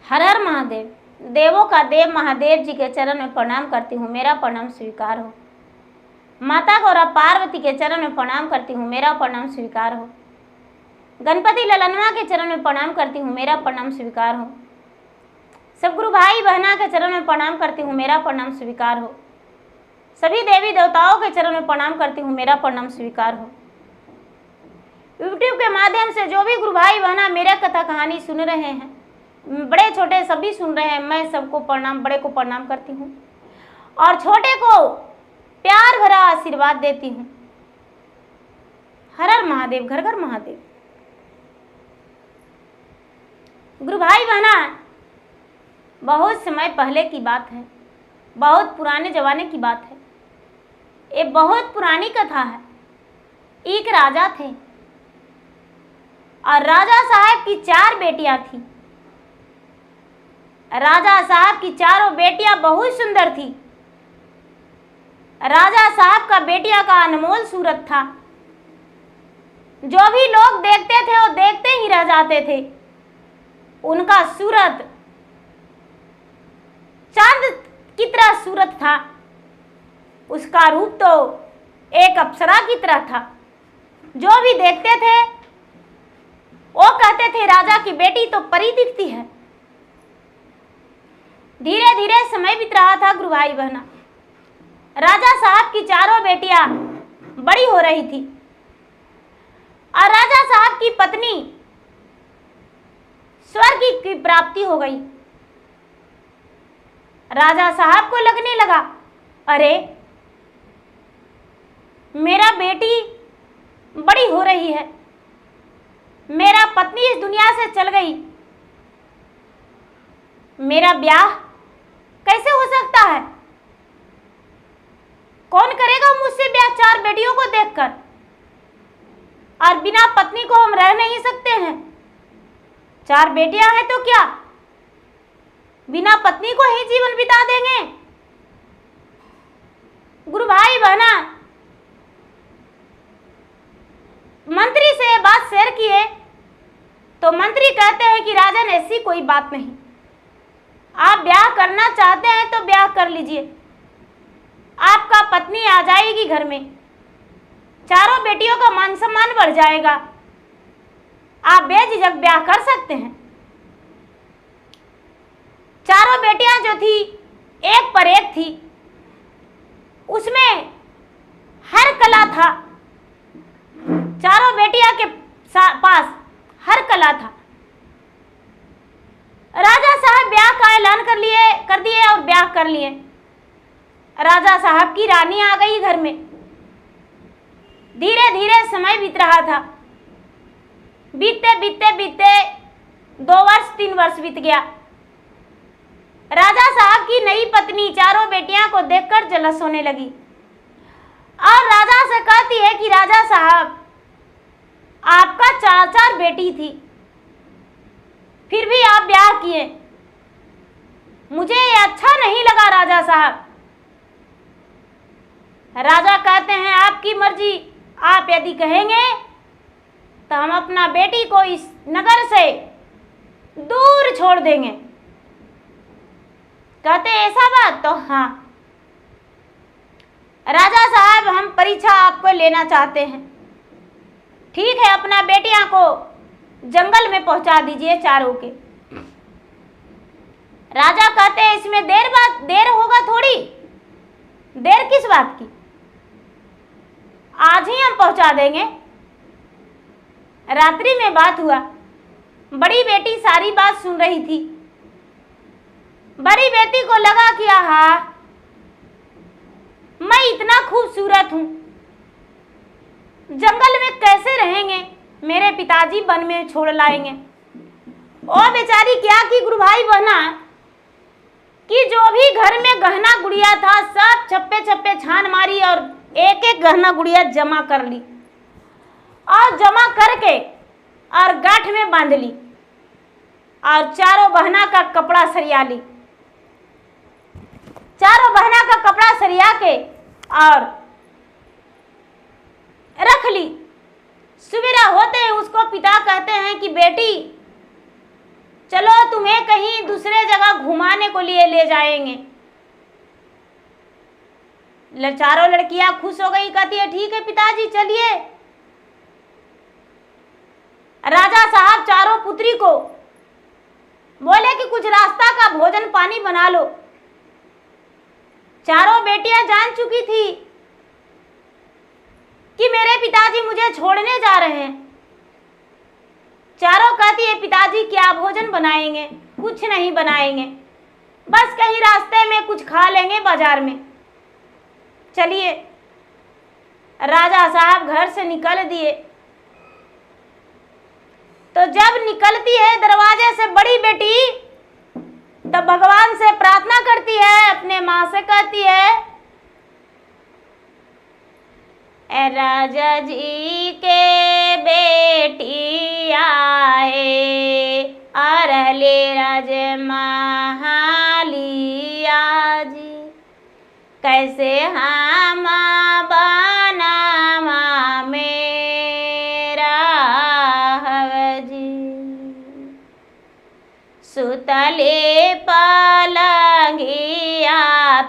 हर हर महादेव। देवों का देव महादेव जी के चरण में प्रणाम करती हूँ, मेरा प्रणाम स्वीकार हो। माता गौरा पार्वती के चरण में प्रणाम करती हूँ, मेरा प्रणाम स्वीकार हो। गणपति ललनवा के चरण में प्रणाम करती हूँ, मेरा प्रणाम स्वीकार हो। सब गुरु भाई बहना के चरण में प्रणाम करती हूँ, मेरा प्रणाम स्वीकार हो। सभी देवी देवताओं के चरण में प्रणाम करती हूँ, मेरा प्रणाम स्वीकार हो। यूट्यूब के माध्यम से जो भी गुरु भाई बहना मेरा कथा कहानी सुन रहे हैं, बड़े छोटे सभी सुन रहे हैं, मैं सबको प्रणाम, बड़े को प्रणाम करती हूँ और छोटे को प्यार भरा आशीर्वाद देती हूँ। हर हर महादेव, घर घर महादेव। गुरु भाई बहना, बहुत समय पहले की बात है, बहुत पुराने जमाने की बात है। ये बहुत पुरानी कथा है। एक राजा थे और राजा साहब की 4 बेटियां थी। राजा साहब की चारों बेटियां बहुत सुंदर थी। राजा साहब का बेटियां का अनमोल सूरत था। जो भी लोग देखते थे वो देखते ही रह जाते थे। उनका सूरत चांद की तरह सूरत था। उसका रूप तो एक अप्सरा की तरह था। जो भी देखते थे वो कहते थे राजा की बेटी तो परी दिखती है। धीरे धीरे समय बीत रहा था गुरु भाई बहना। राजा साहब की चारों बेटियां बड़ी हो रही थी और राजा साहब की पत्नी स्वर्ग की प्राप्ति हो गई। राजा साहब को लगने लगा, अरे मेरा बेटी बड़ी हो रही है, मेरा पत्नी इस दुनिया से चल गई, मेरा ब्याह कैसे हो सकता है? कौन करेगा मुझसे ब्याह 4 बेटियों को देखकर? और बिना पत्नी को हम रह नहीं सकते हैं। 4 बेटियां हैं तो क्या बिना पत्नी को ही जीवन बिता देंगे? गुरु भाई बहना, मंत्री से बात शेयर किए तो मंत्री कहते हैं कि राजन ऐसी कोई बात नहीं, आप ब्याह करना चाहते हैं तो ब्याह कर लीजिए, आपका पत्नी आ जाएगी घर में, चारों बेटियों का मान सम्मान बढ़ जाएगा, आप बेझिझक ब्याह कर सकते हैं। चारों बेटियां जो थी एक पर एक थी, उसमें हर कला था। चारों बेटियां के पास हर कला था। राजा साहब ब्याह का ऐलान कर दिए और ब्याह कर लिए। राजा साहब की रानी आ गई घर में। धीरे धीरे समय बीत रहा था। बीतते बीतते बीतते 2 वर्ष 3 वर्ष बीत गया। राजा साहब की नई पत्नी चारों बेटियां को देखकर जलस होने लगी और राजा से कहती है कि राजा साहब, आपका 4 बेटी थी, फिर भी आप ब्याह किए, मुझे ये अच्छा नहीं लगा राजा साहब। राजा कहते हैं आपकी मर्जी, आप यदि कहेंगे तो हम अपना बेटी को इस नगर से दूर छोड़ देंगे। कहते ऐसा बात? तो हाँ राजा साहब, हम परीक्षा आपको लेना चाहते हैं। ठीक है, अपना बेटियां को जंगल में पहुंचा दीजिए चारों के। राजा कहते हैं इसमें देर होगा थोड़ी, देर किस बात की, आज ही हम पहुंचा देंगे। रात्रि में बात हुआ। बड़ी बेटी सारी बात सुन रही थी। बड़ी बेटी को लगा कि आहा, मैं इतना खूबसूरत हूं, जंगल में कैसे रहेंगे, मेरे पिताजी वन में छोड़ लाएंगे। ओ बेचारी क्या की गुरु भाई बहना, कि जो भी घर में गहना गुड़िया था सब छप्पे छप्पे छान मारी और एक एक गहना गुड़िया जमा कर ली और जमा करके और गांठ में बांध ली और चारों बहना का कपड़ा सरिया ली। चारों बहना का कपड़ा सरिया के और रख ली। सवेरा होते उसको पिता कहते हैं कि बेटी चलो तुम्हें कहीं दूसरे जगह घुमाने को लिए ले जाएंगे। चारों लड़कियां खुश हो गई, कहती है ठीक है पिताजी चलिए। राजा साहब चारों पुत्री को बोले कि कुछ रास्ता का भोजन पानी बना लो। चारों बेटियां जान चुकी थी कि मेरे पिताजी मुझे छोड़ने जा रहे हैं। चारों कहती है पिताजी क्या भोजन बनाएंगे? कुछ नहीं बनाएंगे, बस कहीं रास्ते में कुछ खा लेंगे बाजार में। चलिए। राजा साहब घर से निकल दिए। तो जब निकलती है दरवाजे से बड़ी बेटी, तब भगवान से प्रार्थना करती है, अपने माँ से कहती है, ए राजा जी के बेटी आए, अरहले राज महालिया जी, कैसे हम बनावा मेरा हवजी, सुतले पलंगिया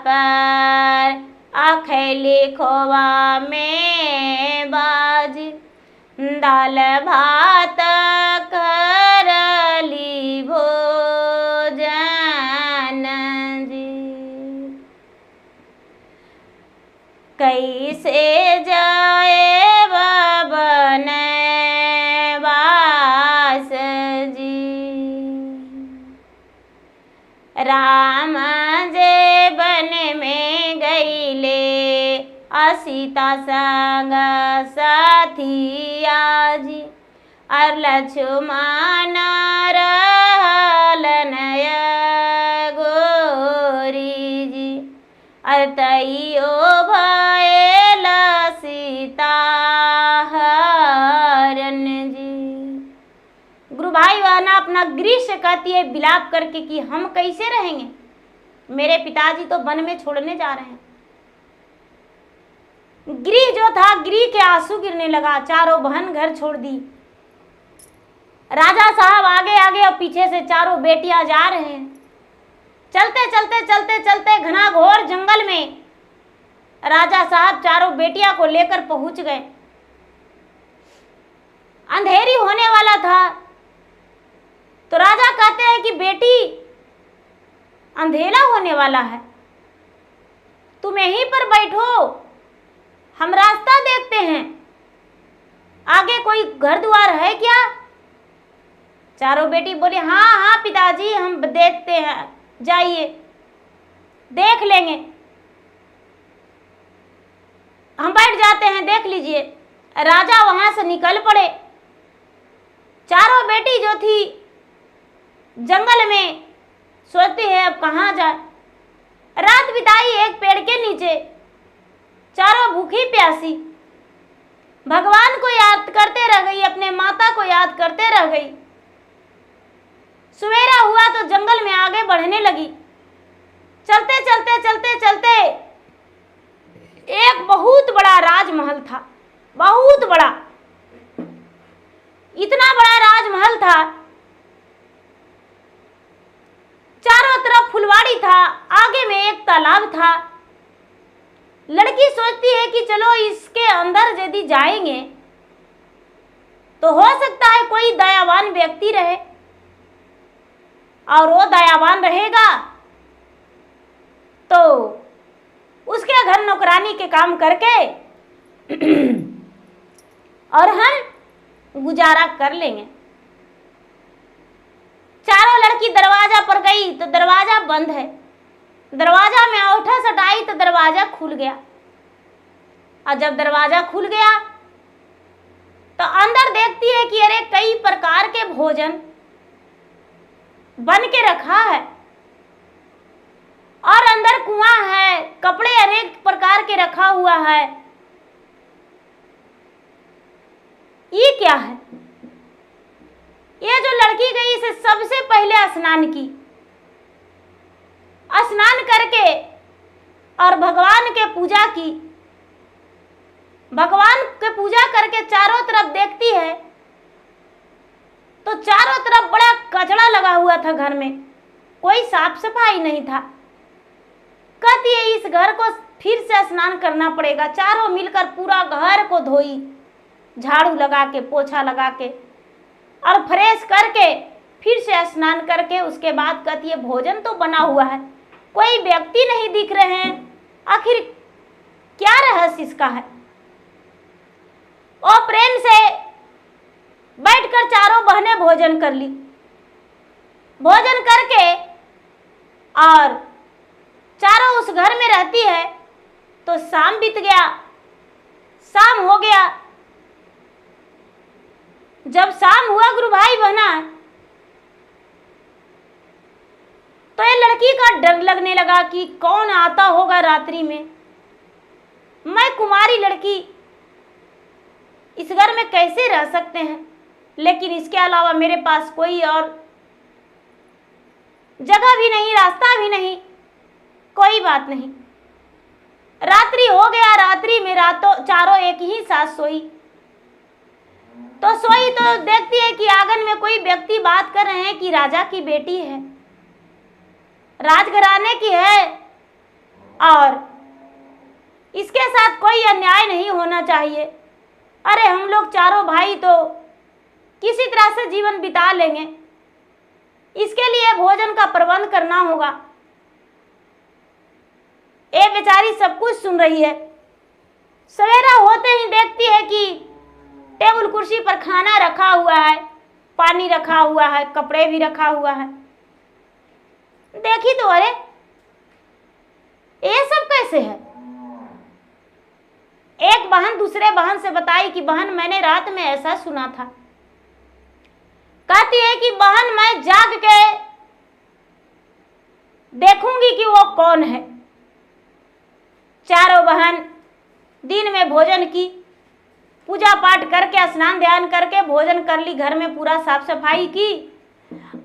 पर अखैली खोवा में बाजी, दाल भात करली भोजन जी, कैसे जाए बबन वास जी, राम जे बन में गईले सीता संग साथिया जी, और लक्ष्मण रहलन गोरी जी, और तैयो भयल सीता हरण जी। गुरु भाई बहना अपना गृह से कहती है विलाप करके कि हम कैसे रहेंगे, मेरे पिताजी तो वन में छोड़ने जा रहे हैं। गृह जो था, गृह के आंसू गिरने लगा। चारों बहन घर छोड़ दी। राजा साहब आगे आगे और पीछे से चारों बेटियां जा रहे हैं। चलते चलते चलते चलते घना घोर जंगल में राजा साहब चारों बेटियां को लेकर पहुंच गए। अंधेरी होने वाला था तो राजा कहते हैं कि बेटी अंधेरा होने वाला है, तुम यहीं पर बैठो, हम रास्ता देखते हैं, आगे कोई घर द्वार है क्या? चारों बेटी बोली हाँ हाँ पिताजी हम देखते हैं, जाइए देख लेंगे, हम बैठ जाते हैं, देख लीजिए। राजा वहां से निकल पड़े। चारों बेटी जो थी जंगल में सोचती है अब कहाँ जाए। रात बिताई एक पेड़ के नीचे, चारों भूखी प्यासी, भगवान को याद करते रह गई, अपने माता को याद करते रह गई। सवेरा हुआ तो जंगल में आगे बढ़ने लगी। चलते चलते चलते चलते एक बहुत बड़ा राजमहल था, बहुत बड़ा, इतना बड़ा राजमहल था, चारों तरफ फुलवाड़ी था, आगे में एक तालाब था। लड़की सोचती है कि चलो इसके अंदर यदि जाएंगे तो हो सकता है कोई दयावान व्यक्ति रहे, और वो दयावान रहेगा तो उसके घर नौकरानी के काम करके और हम गुजारा कर लेंगे। चारों लड़की दरवाजा पर गई तो दरवाजा बंद है। दरवाजा में अंगूठा सटाई तो दरवाजा खुल गया, और जब दरवाजा खुल गया तो अंदर देखती है कि अरे कई प्रकार के भोजन बन के रखा है, और अंदर कुआं है, कपड़े अनेक प्रकार के रखा हुआ है। ये क्या है? ये जो लड़की गई इसे सबसे पहले स्नान की, स्नान करके और भगवान के पूजा की। भगवान के पूजा करके चारों तरफ देखती है तो चारों तरफ बड़ा कचरा लगा हुआ था घर में। कोई साफ सफाई नहीं था। कहती है इस घर को फिर से स्नान करना पड़ेगा। चारों मिलकर पूरा घर को धोई, झाड़ू लगा के, पोछा लगा के और फ्रेश करके फिर से स्नान करके उसके बाद कहती है भोजन तो बना हुआ है, कोई व्यक्ति नहीं दिख रहे हैं, आखिर क्या रहस्य इसका है। और प्रेम से बैठकर चारों बहनें भोजन कर ली। भोजन करके और चारों उस घर में रहती है। तो शाम बीत गया, शाम हो गया। जब शाम हुआ गुरु भाई बहना, तो ये लड़की का डर लगने लगा कि कौन आता होगा रात्रि में। मैं कुमारी लड़की इस घर में कैसे रह सकते हैं, लेकिन इसके अलावा मेरे पास कोई और जगह भी नहीं, रास्ता भी नहीं। कोई बात नहीं, रात्रि हो गया। रात्रि में रातों चारों एक ही साथ सोई। तो सोई तो देखती है कि आंगन में कोई व्यक्ति बात कर रहे हैं कि राजा की बेटी है, राजघराने की है और इसके साथ कोई अन्याय नहीं होना चाहिए। अरे हम लोग चारों भाई तो किसी तरह से जीवन बिता लेंगे, इसके लिए भोजन का प्रबंध करना होगा। ये बेचारी सब कुछ सुन रही है। सवेरा होते ही देखती है कि टेबल कुर्सी पर खाना रखा हुआ है, पानी रखा हुआ है, कपड़े भी रखा हुआ है। देखी तो अरे ये सब कैसे है। एक बहन दूसरे बहन से बताई कि बहन मैंने रात में ऐसा सुना था। कहती है कि बहन मैं जाग के देखूंगी कि वो कौन है। चारों बहन दिन में भोजन की, पूजा पाठ करके स्नान ध्यान करके भोजन कर ली, घर में पूरा साफ सफाई की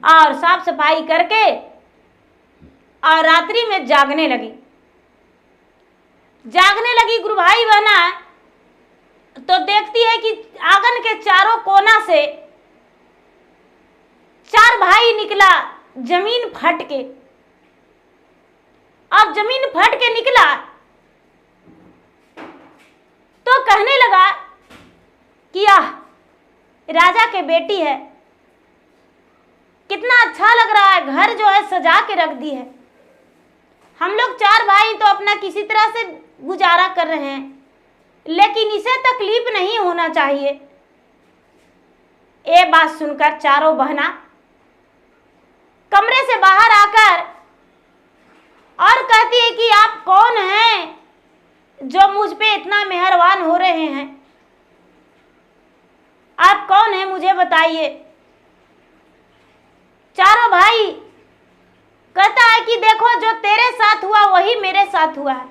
और साफ सफाई करके और रात्रि में जागने लगी। गुरु भाई बहना, तो देखती है कि आंगन के चारों कोना से चार भाई निकला जमीन फट के। अब जमीन फट के निकला तो कहने लगा कि आह राजा के बेटी है, कितना अच्छा लग रहा है, घर जो है सजा के रख दी है। हम लोग चार भाई तो अपना किसी तरह से गुजारा कर रहे हैं, लेकिन इसे तकलीफ नहीं होना चाहिए। ये बात सुनकर चारों बहना कमरे से बाहर आकर और कहती है कि आप कौन हैं जो मुझ पे इतना मेहरबान हो रहे हैं, आप कौन हैं मुझे बताइए। चारों भाई कहता है कि देखो जो तेरे साथ हुआ वही मेरे साथ हुआ है,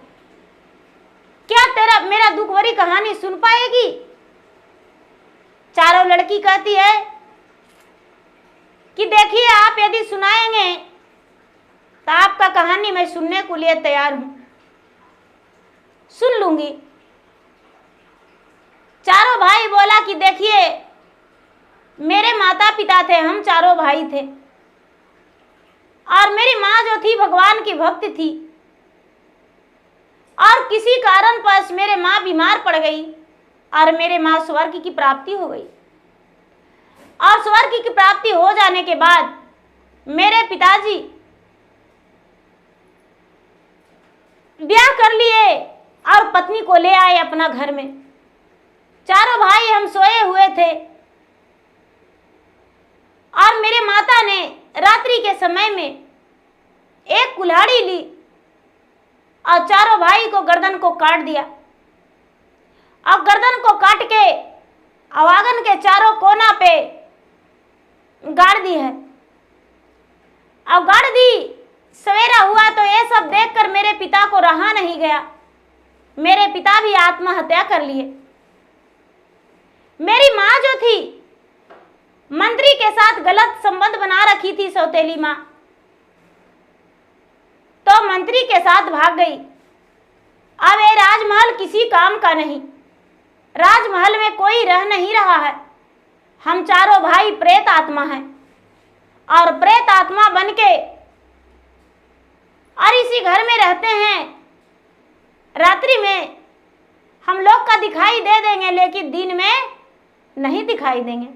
क्या तेरा मेरा दुख भरी कहानी सुन पाएगी। चारों लड़की कहती है कि देखिए आप यदि सुनाएंगे तो आपका कहानी मैं सुनने को लिए तैयार हूं, सुन लूंगी। चारों भाई बोला कि देखिए मेरे माता पिता थे, हम चारों भाई थे और मेरी माँ जो थी भगवान की भक्त थी और किसी कारणवश मेरे माँ बीमार पड़ गई और मेरे माँ स्वर्ग की प्राप्ति हो गई। और स्वर्ग की प्राप्ति हो जाने के बाद मेरे पिताजी ब्याह कर लिए और पत्नी को ले आए अपना घर में। चारों भाई हम सोए हुए थे और मेरे माता ने रात्रि के समय में एक कुल्हाड़ी ली और चारों भाई को गर्दन को काट दिया और गर्दन को काट के आंगन के चारों कोना पे गाड़ दी है। अब गाड़ दी, सवेरा हुआ तो ये सब देखकर मेरे पिता को रहा नहीं गया, मेरे पिता भी आत्महत्या कर लिए। मेरी माँ जो थी मंत्री के साथ गलत संबंध बना रखी थी, सौतेली माँ, तो मंत्री के साथ भाग गई। अब ये राजमहल किसी काम का नहीं, राजमहल में कोई रह नहीं रहा है। हम चारों भाई प्रेत आत्मा हैं और प्रेत आत्मा बनके इसी घर में रहते हैं, रात्रि में हम लोग का दिखाई दे देंगे लेकिन दिन में नहीं दिखाई देंगे।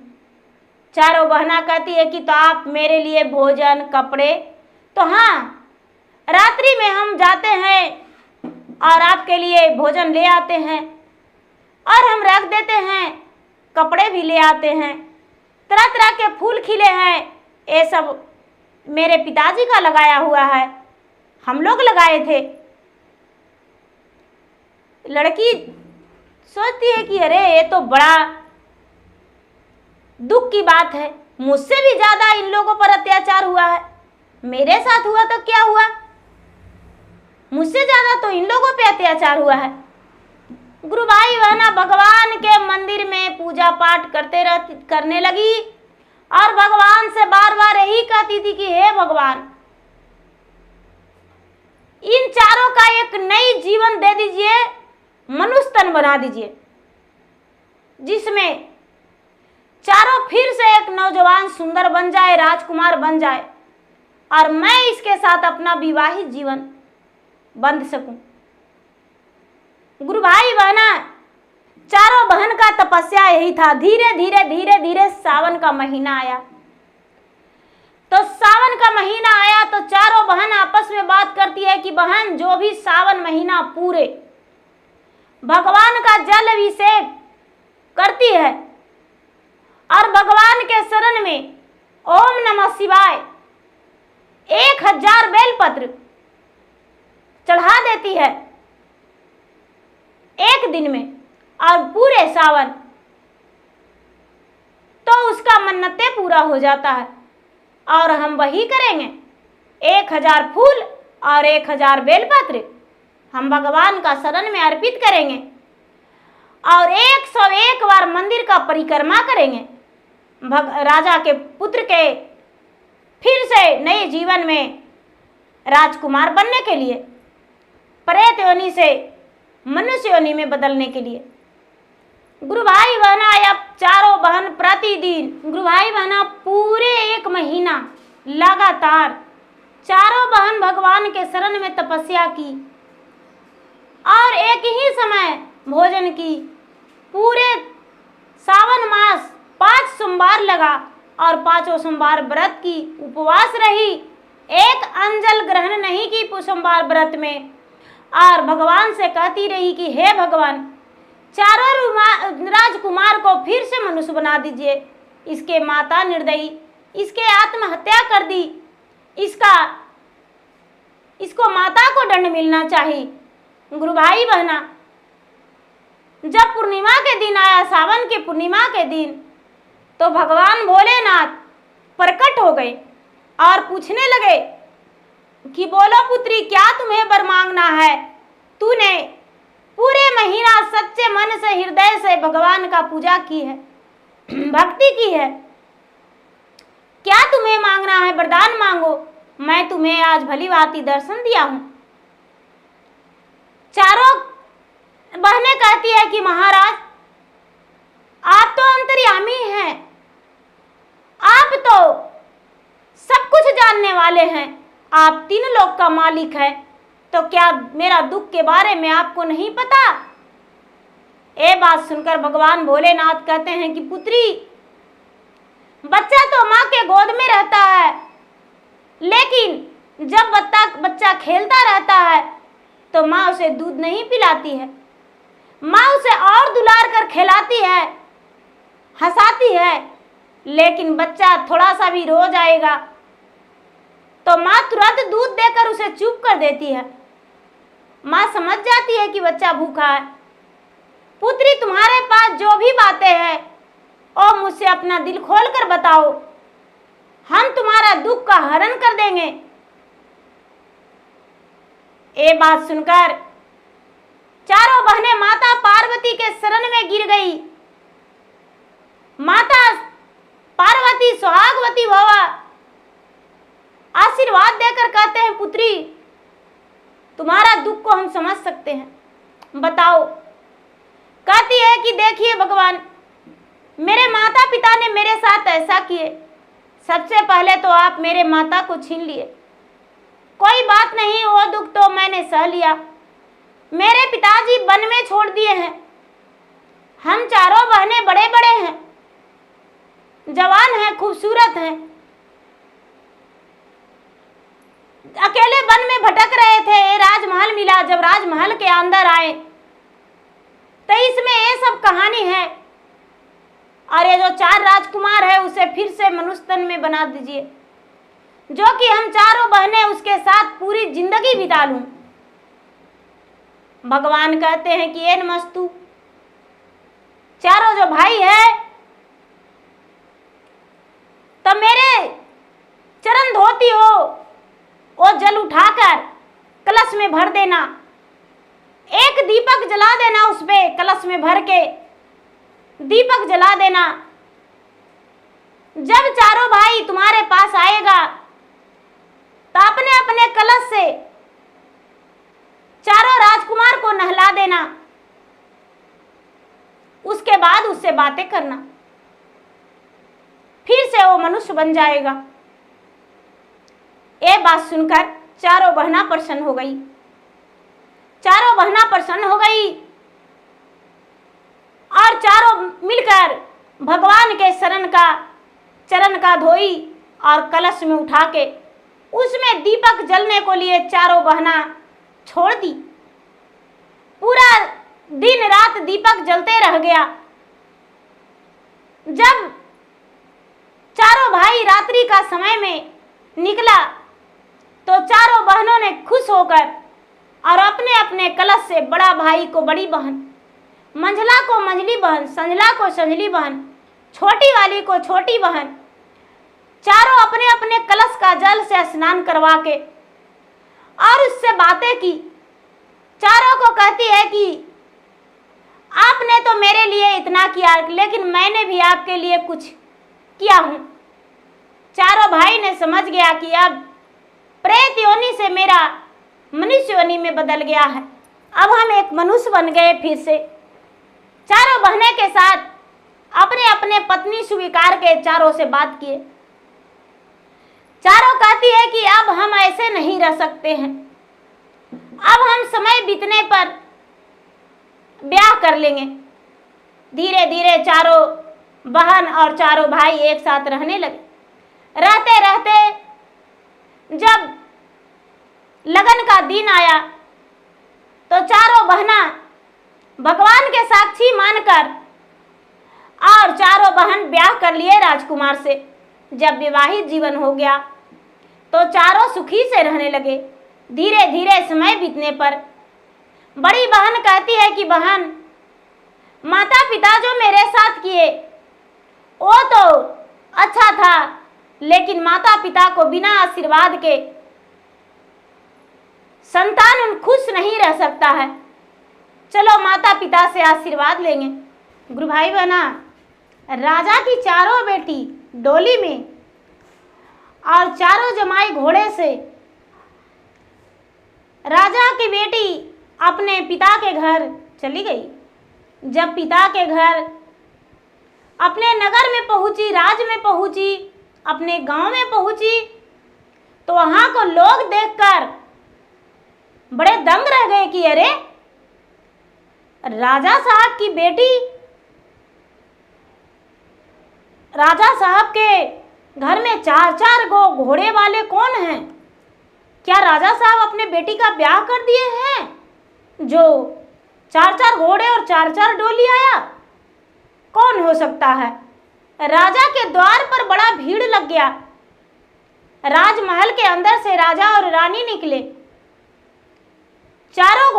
चारों बहना कहती है कि तो आप मेरे लिए भोजन कपड़े, तो हाँ रात्रि में हम जाते हैं और आपके लिए भोजन ले आते हैं और हम रख देते हैं, कपड़े भी ले आते हैं, तरह तरह के फूल खिले हैं, ये सब मेरे पिताजी का लगाया हुआ है, हम लोग लगाए थे। लड़की सोचती है कि अरे ये तो बड़ा दुख की बात है, मुझसे भी ज्यादा इन लोगों पर अत्याचार हुआ है, मेरे साथ हुआ तो क्या हुआ, मुझसे ज्यादा तो इन लोगों पे अत्याचार हुआ है। गुरु भाई बहना भगवान के मंदिर में पूजा पाठ करने लगी और भगवान से बार बार यही कहती थी कि हे भगवान, इन चारों का एक नई जीवन दे दीजिए, मनुष्य तन बना दीजिए, जिसमें चारों फिर से एक नौजवान सुंदर बन जाए, राजकुमार बन जाए और मैं इसके साथ अपना विवाहित जीवन बंध सकूं। गुरु भाई बहना चारों बहन का तपस्या यही था। धीरे धीरे धीरे धीरे सावन का महीना आया। तो सावन का महीना आया तो चारों बहन आपस में बात करती है कि बहन जो भी सावन महीना पूरे भगवान का जल अभिषेक करती है और भगवान के शरण में ओम नमः शिवाय 1000 बेलपत्र चढ़ा देती है एक दिन में और पूरे सावन, तो उसका मन्नतें पूरा हो जाता है। और हम वही करेंगे, 1000 फूल और 1000 बेलपत्र हम भगवान का शरण में अर्पित करेंगे और 101 बार मंदिर का परिक्रमा करेंगे राजा के पुत्र के फिर से नए जीवन में राजकुमार बनने के लिए, प्रेत योनि से मनुष्य योनि में बदलने के लिए। गुरु भाई बहना या चारों बहन प्रतिदिन, गुरु भाई बहना पूरे 1 महीना लगातार चारों बहन भगवान के शरण में तपस्या की और एक ही समय भोजन की। पूरे सावन मास 5 सोमवार लगा और 5 सोमवार व्रत की, उपवास रही, एक अंजल ग्रहण नहीं की सोमवार व्रत में और भगवान से कहती रही कि हे भगवान, चारों राजकुमार को फिर से मनुष्य बना दीजिए। इसके माता निर्दयी, इसके आत्महत्या कर दी, इसको माता को दंड मिलना चाहिए। गुरु भाई बहना जब पूर्णिमा के दिन आया, सावन के पूर्णिमा के दिन, तो भगवान भोलेनाथ प्रकट हो गए और पूछने लगे कि बोलो पुत्री, क्या तुम्हें वर मांगना है? तूने पूरे महीना सच्चे मन से हृदय से भगवान का पूजा की है, भक्ति की है, क्या तुम्हें मांगना है? वरदान मांगो, मैं तुम्हें आज भली भांति दर्शन दिया हूं। चारों बहनें कहती है कि महाराज आप तो अंतर्यामी हैं, आप तो सब कुछ जानने वाले हैं, आप 3 लोक का मालिक है, तो क्या मेरा दुख के बारे में आपको नहीं पता? ये बात सुनकर भगवान भोलेनाथ कहते हैं कि पुत्री, बच्चा तो माँ के गोद में रहता है, लेकिन जब बच्चा खेलता रहता है तो माँ उसे दूध नहीं पिलाती है, माँ उसे और दुलार कर खिलाती है, हंसाती है, लेकिन बच्चा थोड़ा सा भी रो जाएगा तो माँ तुरंत दूध देकर उसे चुप कर देती है। माँ समझ जाती है कि बच्चा भूखा है। पुत्री, तुम्हारे पास जो भी बातें हैं और मुझसे अपना दिल खोल कर बताओ, हम तुम्हारा दुख का हरण कर देंगे। ये बात सुनकर चारों बहनें माता पार्वती के शरण में गिर गई। माता पार्वती सुहागवती भवा आशीर्वाद देकर कहते हैं, पुत्री तुम्हारा दुख को हम समझ सकते हैं, बताओ। कहती है कि देखिए भगवान, मेरे माता पिता ने मेरे साथ ऐसा किए। सबसे पहले तो आप मेरे माता को छीन लिए, कोई बात नहीं, वो दुख तो मैंने सह लिया। मेरे पिताजी वन में छोड़ दिए हैं। हम चारों बहनें बड़े बड़े हैं, जवान हैं, खूबसूरत हैं। अकेले वन में भटक रहे थे, राजमहल मिला। जब राजमहल के अंदर आए तो इसमें ये सब कहानी है। और ये जो 4 राजकुमार है उसे फिर से मनुष्य तन में बना दीजिए, जो कि हम चारों बहनें उसके साथ पूरी जिंदगी बिता लूं। भगवान कहते हैं कि ये नमस्तु, चारों जो भाई है तो मेरे चरण धोती हो, वो जल उठाकर कलश में भर देना, एक दीपक जला देना, उस पे कलश में भर के दीपक जला देना। जब चारों भाई तुम्हारे पास आएगा तो अपने अपने कलश से चारों राजकुमार को नहला देना। उसके बाद उससे बातें करना, फिर से वो मनुष्य बन जाएगा। ये बात सुनकर चारों बहना प्रसन्न हो गई। चारों बहना प्रसन्न हो गई और चारों मिलकर भगवान के चरण का धोई और कलश में उठा के उसमें दीपक जलने को लिए चारों बहना छोड़ दी। पूरा दिन रात दीपक जलते रह गया। जब चारों भाई रात्रि का समय में निकला तो चारों बहनों ने खुश होकर और अपने अपने कलश से बड़ा भाई को बड़ी बहन, मंझला को मंझली बहन, संझला को संझली बहन, छोटी वाली को छोटी बहन, चारों अपने अपने कलश का जल से स्नान करवा के और उससे बातें की। चारों को कहती है कि आपने तो मेरे लिए इतना किया, लेकिन मैंने भी आपके लिए कुछ किया हूं। चारों भाई ने समझ गया कि अब प्रेत योनि से मेरा मनुष्य योनि में बदल गया है, अब हम एक मनुष्य बन गए। फिर से चारों बहनें के साथ अपने अपने पत्नी स्वीकार के चारों से बात किए। चारों कहती है कि अब हम ऐसे नहीं रह सकते हैं, अब हम समय बीतने पर ब्याह कर लेंगे। धीरे धीरे चारों बहन और चारों भाई एक साथ रहने लगे। रहते रहते जब लगन का दिन आया तो चारों बहना भगवान के साक्षी मानकर और चारों बहन ब्याह कर लिए राजकुमार से। जब विवाहित जीवन हो गया तो चारों सुखी से रहने लगे। धीरे धीरे समय बीतने पर बड़ी बहन कहती है कि बहन, माता पिता जो मेरे साथ किए वो तो अच्छा था, लेकिन माता पिता को बिना आशीर्वाद के संतान खुश नहीं रह सकता है। चलो माता पिता से आशीर्वाद लेंगे। गुरु भाई बहना, राजा की चारों बेटी डोली में और चारों जमाई घोड़े से राजा की बेटी अपने पिता के घर चली गई। जब पिता के घर अपने नगर में पहुंची, राज्य में पहुंची, अपने गांव में पहुंची तो वहां को लोग देखकर बड़े दंग रह गए कि अरे, राजा साहब की बेटी, राजा साहब के घर में 4-4 घोड़े वाले कौन हैं? क्या राजा साहब अपने बेटी का ब्याह कर दिए हैं जो 4-4 घोड़े और 4-4 डोली आया? कौन हो सकता है? राजा के द्वार पर बड़ा भीड़ लग गया। राजमहल के अंदर से राजा और रानी निकले। चारों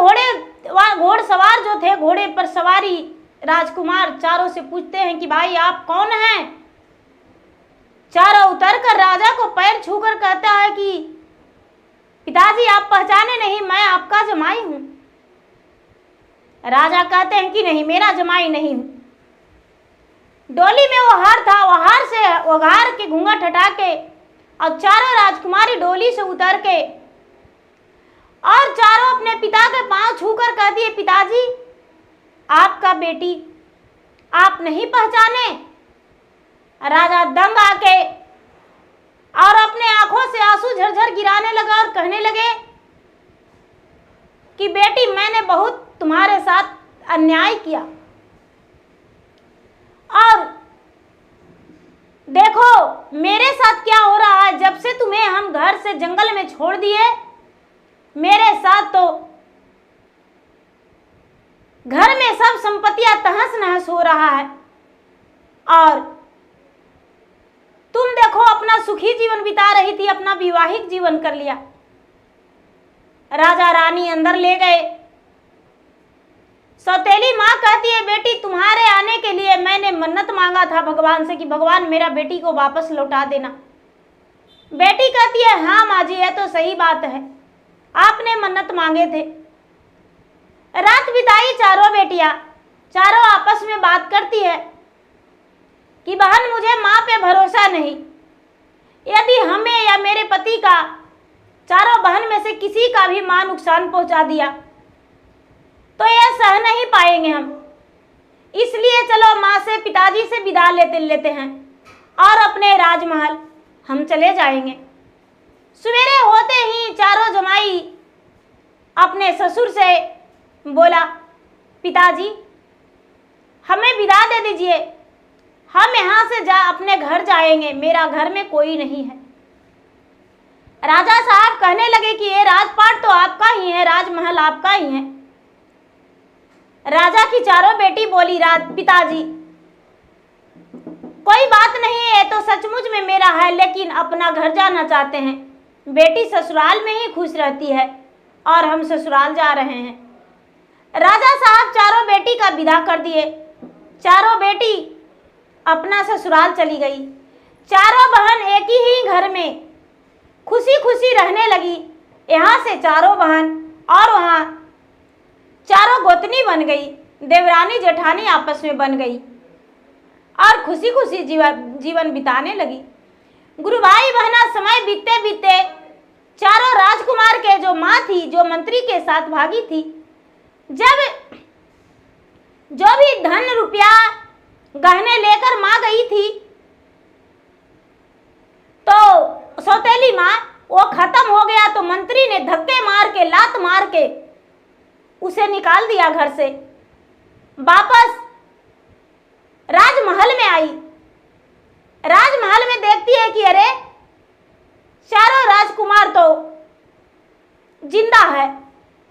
घोड़सवार जो थे, घोड़े पर सवारी राजकुमार चारों से पूछते हैं कि भाई आप कौन हैं? चारों उतरकर राजा को पैर छूकर कहता है कि पिताजी आप पहचाने नहीं, मैं आपका जमाई हूं। राजा कहते हैं कि नहीं, मेरा जमाई नहीं हूं। डोली में वो हार था, वो हार से उघार के घूंघट हटा के और चारों राजकुमारी डोली से उतर के और चारों अपने पिता के पांव छूकर कहती है, पिताजी आपका बेटी आप नहीं पहचाने? राजा दंग आके और अपने आंखों से आंसू झरझर गिराने लगा और कहने लगे कि बेटी, मैंने बहुत तुम्हारे साथ अन्याय किया और देखो मेरे साथ क्या हो रहा है। जब से तुम्हें हम घर से जंगल में छोड़ दिए, मेरे साथ तो घर में सब संपत्तियां तहस नहस हो रहा है और तुम देखो अपना सुखी जीवन बिता रही थी, अपना वैवाहिक जीवन कर लिया। राजा रानी अंदर ले गए। सौतेली माँ कहती है, बेटी तुम्हारे आने के लिए मैंने मन्नत मांगा था भगवान से कि भगवान मेरा बेटी को वापस लौटा देना। बेटी कहती है, हाँ माँ जी, यह तो सही बात है, आपने मन्नत मांगे थे। रात बिताई चारों बेटियां, चारों आपस में बात करती है कि बहन मुझे माँ पे भरोसा नहीं, यदि हमें या मेरे पति का, चारों बहन में से किसी का भी माँ नुकसान पहुंचा दिया तो यह सह नहीं पाएंगे हम, इसलिए चलो माँ से, पिताजी से विदा लेते हैं और अपने राजमहल हम चले जाएंगे। सवेरे होते ही चारों जमाई अपने ससुर से बोला, पिताजी हमें विदा दे दीजिए, हम यहाँ से अपने घर जाएंगे, मेरा घर में कोई नहीं है। राजा साहब कहने लगे कि ये राजपाट तो आपका ही है, राजमहल आपका ही है। राजा की चारों बेटी बोली, पिताजी कोई बात नहीं है, तो सचमुच में मेरा है, लेकिन अपना घर जाना चाहते हैं। बेटी ससुराल में ही खुश रहती है और हम ससुराल जा रहे हैं। राजा साहब चारों बेटी का विदा कर दिए। चारों बेटी अपना ससुराल चली गई। चारों बहन एक ही घर में खुशी खुशी रहने लगी। यहाँ से चारों बहन और वहाँ चारों गोतनी बन गई, देवरानी जेठानी आपस में बन गई और खुशी खुशी जीवन बिताने लगी। गुरु भाई बहना, समय बीतते बीतते चारों राजकुमार के जो माँ थी, जो मंत्री के साथ भागी थी, जब जो भी धन रुपया गहने लेकर माँ गई थी तो सौतेली माँ वो खत्म हो गया, तो मंत्री ने धक्के मार के, लात मार के उसे निकाल दिया घर से। वापस राजमहल में आई। राजमहल में देखती है कि अरे चारों राजकुमार तो जिंदा है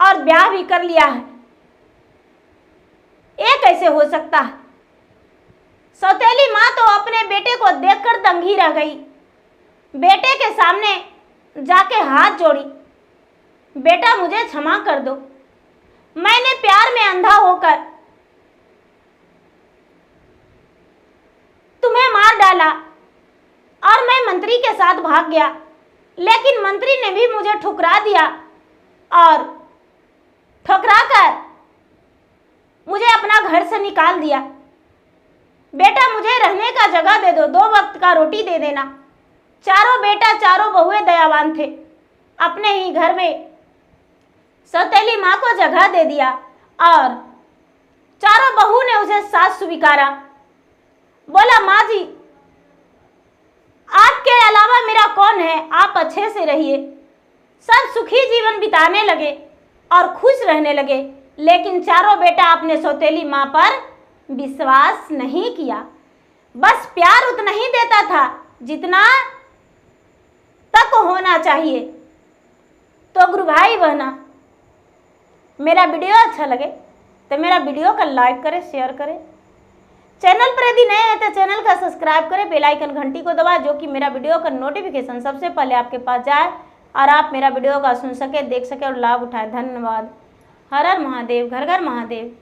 और ब्याह भी कर लिया है, ये कैसे हो सकता है। सौतेली माँ तो अपने बेटे को देखकर दंगी रह गई। बेटे के सामने जाके हाथ जोड़ी, बेटा मुझे क्षमा कर दो, मैंने प्यार में अंधा होकर तुम्हें मार डाला और मैं मंत्री के साथ भाग गया, लेकिन मंत्री ने भी मुझे ठुकरा दिया और ठुकरा कर मुझे अपना घर से निकाल दिया। बेटा मुझे रहने का जगह दे दो, 2 वक्त का रोटी दे देना। चारों बेटा चारों बहुएं दयावान थे। अपने ही घर में सौतेली माँ को जगह दे दिया और चारों बहू ने उसे सास स्वीकारा। बोला, माँ जी आपके अलावा मेरा कौन है, आप अच्छे से रहिए। सब सुखी जीवन बिताने लगे और खुश रहने लगे, लेकिन चारों बेटा अपने सौतेली माँ पर विश्वास नहीं किया। बस प्यार उतना ही देता था जितना तक होना चाहिए। तो गुरु भाई बहना, मेरा वीडियो अच्छा लगे तो मेरा वीडियो का लाइक करें, शेयर करें। चैनल पर यदि नए हैं तो चैनल का सब्सक्राइब करें, बेल आइकन घंटी को दबाएं, जो कि मेरा वीडियो का नोटिफिकेशन सबसे पहले आपके पास जाए और आप मेरा वीडियो का सुन सके, देख सके और लाभ उठाए। धन्यवाद। हर हर महादेव, घर घर महादेव।